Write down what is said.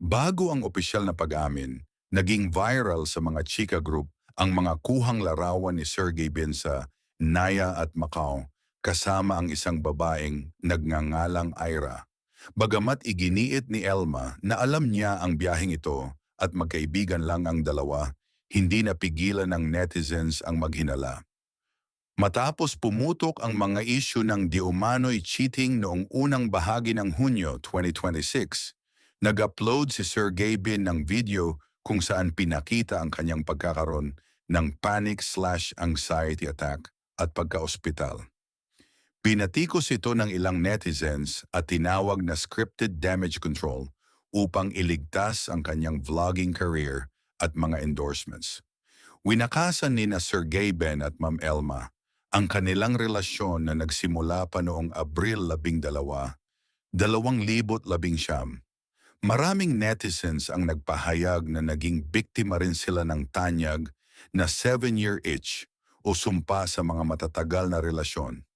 Bago ang opisyal na pag-amin, naging viral sa mga chika group ang mga kuhang larawan ni Sergey Bin sa Naya at Macau kasama ang isang babaeng nagngangalang Ira. Bagamat iginiit ni Elma na alam niya ang biyaheng ito at magkaibigan lang ang dalawa, hindi napigilan ng netizens ang maghinala. Matapos pumutok ang mga isyu ng di umano'y cheating noong unang bahagi ng Hunyo 2026, nag-upload si Sir Gabin ng video kung saan pinakita ang kanyang pagkakaroon ng panic/anxiety attack at pagka-ospital. Pinatikos ito ng ilang netizens at tinawag na scripted damage control upang iligtas ang kanyang vlogging career at mga endorsements. Winakasan ni na Sir Gaben at Ma'am Elma ang kanilang relasyon na nagsimula pa noong Abril 12, 2019. Maraming netizens ang nagpahayag na naging biktima rin sila ng tanyag na 7-year itch o sumpa sa mga matatagal na relasyon.